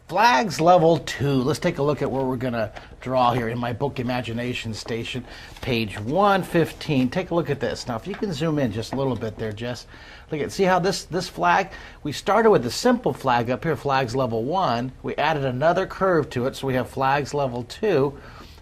Flags level 2. Let's take a look at where we're going to draw here in my book Imagination Station, page 115. Take a look at this. Now, if you can zoom in just a little bit there, Jess. Look at, see how this flag, we started with the simple flag up here, flags level 1. We added another curve to it, so we have flags level 2.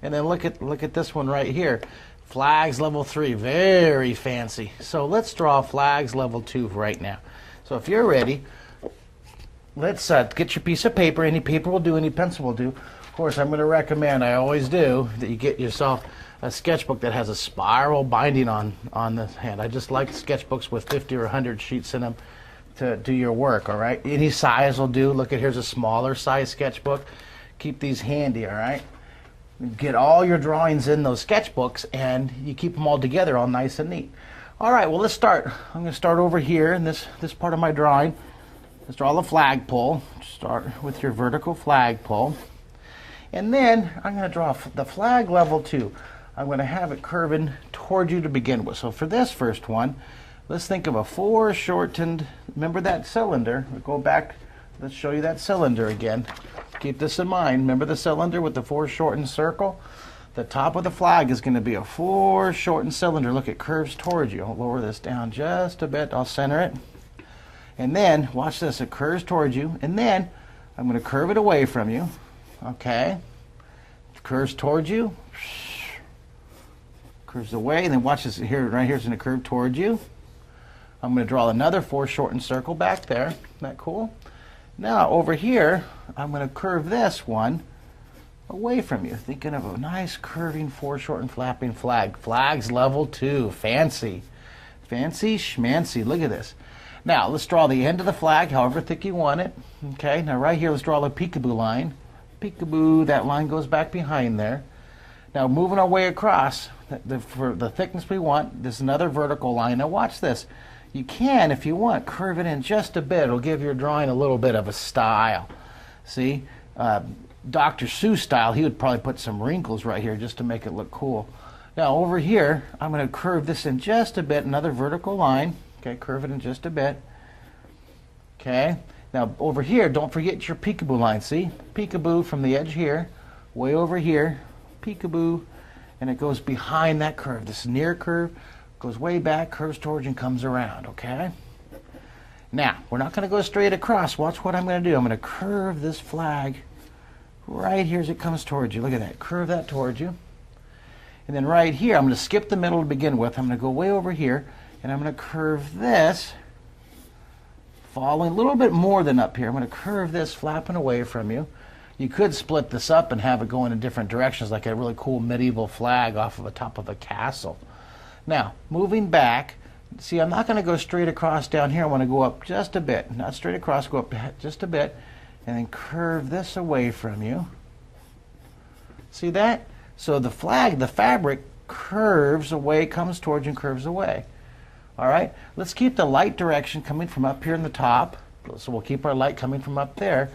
And then look at this one right here, flags level 3. Very fancy. So let's draw flags level 2 right now. So if you're ready, let's get your piece of paper. Any paper will do, any pencil will do. Of course, I'm going to recommend, I always do, that you get yourself a sketchbook that has a spiral binding on the hand. I just like sketchbooks with 50 or 100 sheets in them to do your work, all right? Any size will do. Look at, here's a smaller size sketchbook. Keep these handy, all right? Get all your drawings in those sketchbooks, and you keep them all together all nice and neat. All right, well, let's start. I'm going to start over here in this part of my drawing. Let's draw the flagpole. Start with your vertical flagpole. And then I'm going to draw the flag level 2. I'm going to have it curving toward you to begin with. So for this first one, let's think of a foreshortened, remember that cylinder? We'll go back, let's show you that cylinder again. Keep this in mind. Remember the cylinder with the foreshortened circle? The top of the flag is going to be a foreshortened cylinder. Look, it curves towards you. I'll lower this down just a bit. I'll center it. And then, watch this, it curves towards you, and then I'm going to curve it away from you, okay? It curves towards you, curves away, and then watch this, here, right here, it's going to curve towards you. I'm going to draw another foreshortened circle back there. Isn't that cool? Now, over here, I'm going to curve this one away from you, thinking of a nice curving foreshortened flapping flag. Flags level 2, fancy. Fancy schmancy, look at this. Now, let's draw the end of the flag, however thick you want it. Okay, now right here, let's draw the peekaboo line. Peekaboo, that line goes back behind there. Now, moving our way across, for the thickness we want, there's another vertical line. Now, watch this. You can, if you want, curve it in just a bit. It'll give your drawing a little bit of a style. See? Dr. Seuss style, he would probably put some wrinkles right here just to make it look cool. Now, over here, I'm going to curve this in just a bit, another vertical line. Okay, curve it in just a bit. Okay, now over here, don't forget your peekaboo line. See, peekaboo from the edge here, way over here, peekaboo, and it goes behind that curve. This near curve goes way back, curves towards you, and comes around. Okay. Now we're not going to go straight across. Watch what I'm going to do. I'm going to curve this flag right here as it comes towards you. Look at that. Curve that towards you, and then right here, I'm going to skip the middle to begin with. I'm going to go way over here. And I'm going to curve this, following a little bit more than up here. I'm going to curve this, flapping away from you. You could split this up and have it go in different directions, like a really cool medieval flag off of the top of a castle. Now, moving back, see, I'm not going to go straight across down here. I want to go up just a bit. Not straight across, go up just a bit, and then curve this away from you. See that? So the flag, the fabric, curves away, comes towards you, and curves away. All right, let's keep the light direction coming from up here in the top. So we'll keep our light coming from up there.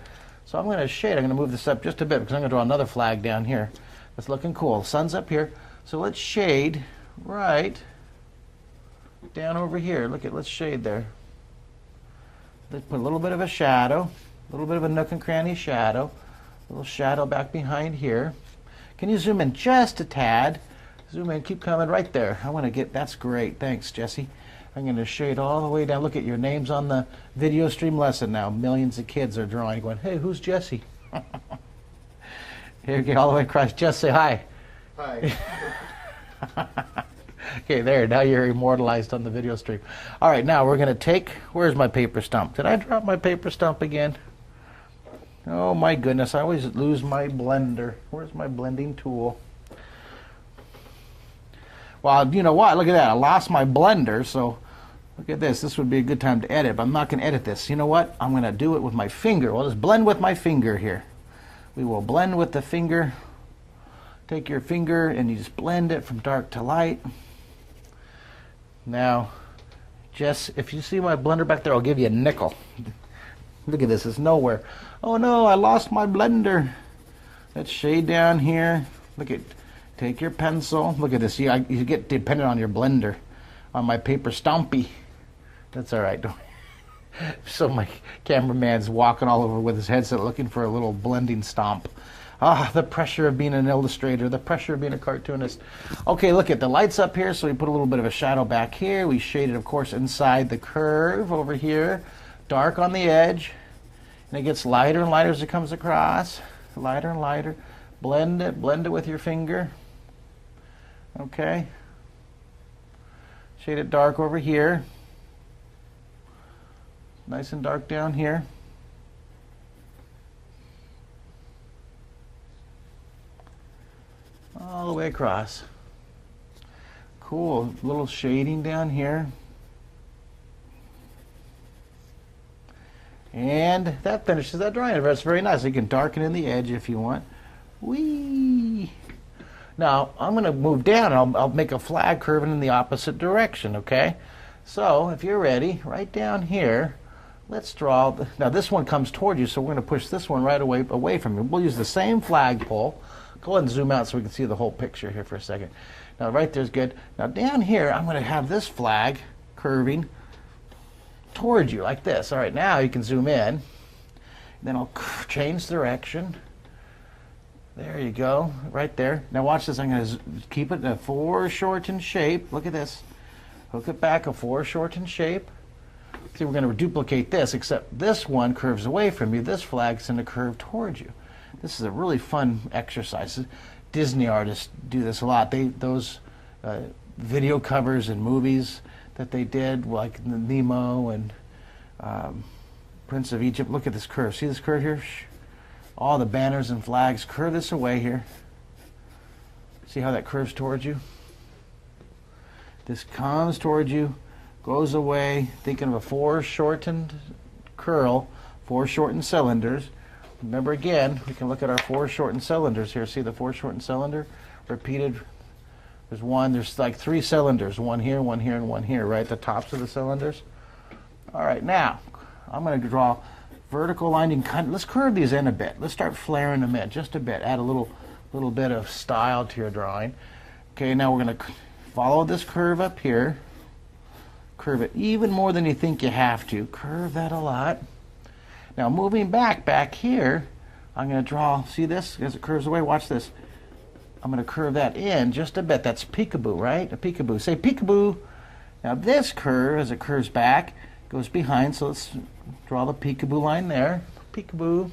So I'm going to shade. I'm going to move this up just a bit because I'm going to draw another flag down here. That's looking cool. The sun's up here. So let's shade right down over here. Look at, let's shade there. Let's put a little bit of a shadow, a little bit of a nook and cranny shadow, a little shadow back behind here. Can you zoom in just a tad? Zoom in, keep coming right there. I want to get, that's great. Thanks, Jesse. I'm going to shade all the way down. Look at your names on the video stream lesson now. Millions of kids are drawing, going, hey, who's Jesse? Here, get all the way across. Jess, say hi. Hi. Okay, there. Now you're immortalized on the video stream. All right, now we're going to take, where's my paper stump? Did I drop my paper stump again? Oh, my goodness. I always lose my blender. Where's my blending tool? Well, you know what? Look at that. I lost my blender, so look at this. This would be a good time to edit, but I'm not going to edit this. You know what? I'm going to do it with my finger. Well, just blend with my finger here. We will blend with the finger. Take your finger and you just blend it from dark to light. Now, Jess, if you see my blender back there, I'll give you a nickel. Look at this. It's nowhere. Oh, no, I lost my blender. Let's shade down here. Look at, take your pencil. Look at this. You get dependent on your blender. On my paper stompy. That's all right. So my cameraman's walking all over with his headset looking for a little blending stomp. Ah, the pressure of being an illustrator, the pressure of being a cartoonist. Okay, look at the lights up here, so we put a little bit of a shadow back here. We shaded, of course, inside the curve over here. Dark on the edge. And it gets lighter and lighter as it comes across. Lighter and lighter. Blend it with your finger. Okay. Shade it dark over here. Nice and dark down here. All the way across. Cool. Little shading down here. And that finishes that drawing. That's very nice. You can darken in the edge if you want. Whee! Now, I'm going to move down. I'll make a flag curving in the opposite direction, okay? So, if you're ready, right down here, let's draw. Now, this one comes toward you, so we're going to push this one right away from you. We'll use the same flagpole. Go ahead and zoom out so we can see the whole picture here for a second. Now, right there's good. Now, down here, I'm going to have this flag curving toward you like this. All right, now you can zoom in. Then I'll change direction. There you go, right there. Now watch this. I'm going to keep it in a foreshortened shape. Look at this. Hook it back, a foreshortened shape. See, we're going to duplicate this, except this one curves away from you. This flag's going to curve towards you. This is a really fun exercise. Disney artists do this a lot. Those video covers and movies that they did, like Nemo and Prince of Egypt. Look at this curve. See this curve here? All the banners and flags. Curve this away here. See how that curves towards you? This comes towards you, goes away. Thinking of a foreshortened curl, foreshortened cylinders. Remember again, we can look at our foreshortened cylinders here. See the foreshortened cylinder? Repeated. There's like 3 cylinders. One here, and one here, right? The tops of the cylinders. All right, now, I'm going to draw vertical line and let's curve these in a bit. Let's start flaring them in just a bit. Add a little bit of style to your drawing. Okay, now we're going to follow this curve up here. Curve it even more than you think you have to. Curve that a lot. Now moving back here, I'm going to draw, see this as it curves away? Watch this. I'm going to curve that in just a bit. That's peekaboo, right? A peekaboo. Say peekaboo. Now this curve, as it curves back, goes behind. So let's draw the peekaboo line there. Peekaboo.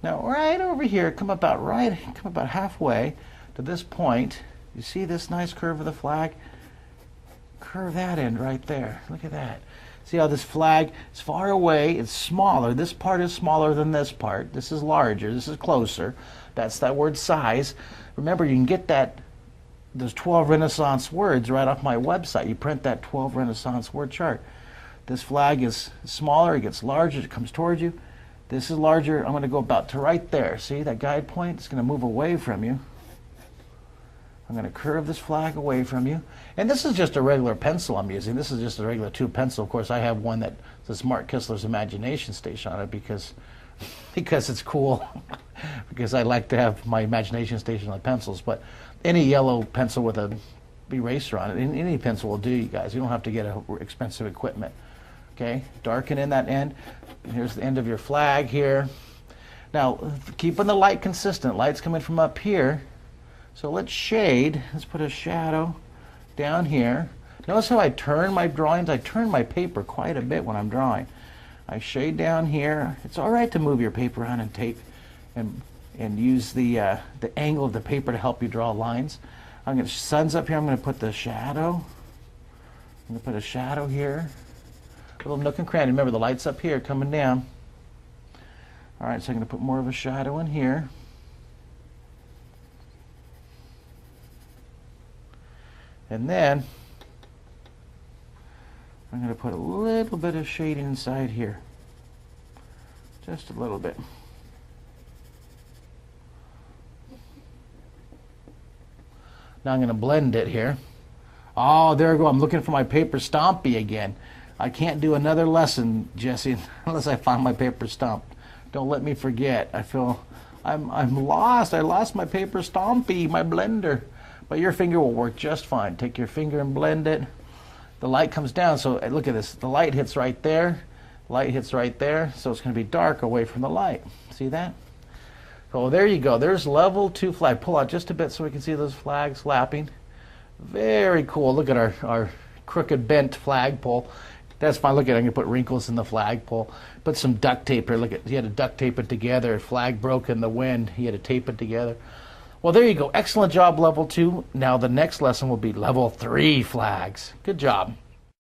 Now right over here, come about halfway to this point. You see this nice curve of the flag? Curve that in right there. Look at that. See how this flag is far away, it's smaller. This part is smaller than this part. This is larger, this is closer. That's that word size. Remember, you can get those 12 Renaissance words right off my website. You print that 12 Renaissance word chart. This flag is smaller, it gets larger, it comes towards you. This is larger, I'm going to go about to right there. See that guide point? It's going to move away from you. I'm going to curve this flag away from you. And this is just a regular pencil I'm using. This is just a regular tube pencil. Of course, I have one that says Mark Kistler's Imagination Station on it because it's cool. Because I like to have my imagination station on pencils. But any yellow pencil with a eraser on it, any pencil will do, you guys. You don't have to get expensive equipment. Okay, darken in that end. And here's the end of your flag here. Now, keeping the light consistent. Light's coming from up here. So let's shade. Let's put a shadow down here. Notice how I turn my drawings. I turn my paper quite a bit when I'm drawing. I shade down here. It's all right to move your paper around and tape and use the angle of the paper to help you draw lines. I'm going to sun's up here. I'm going to put the shadow. I'm going to put a shadow here. A little nook and cranny. Remember the light's up here coming down. All right, so I'm going to put more of a shadow in here. And then I'm going to put a little bit of shading inside here. Just a little bit. Now I'm going to blend it here. Oh, there we go. I'm looking for my paper stompy again. I can't do another lesson, Jesse, unless I find my paper stomp. Don't let me forget. I feel I'm lost. I lost my paper stompy, my blender. But your finger will work just fine. Take your finger and blend it. The light comes down, so look at this. The light hits right there. Light hits right there, so it's going to be dark away from the light. See that? So there you go. There's level 2 flag. Pull out just a bit so we can see those flags lapping. Very cool. Look at our crooked bent flagpole. That's fine. Look at it. I'm going to put wrinkles in the flagpole. Put some duct tape here. Look at, he had to duct tape it together. Flag broke in the wind. He had to tape it together. Well, there you go. Excellent job, level 2. Now the next lesson will be level 3 flags. Good job.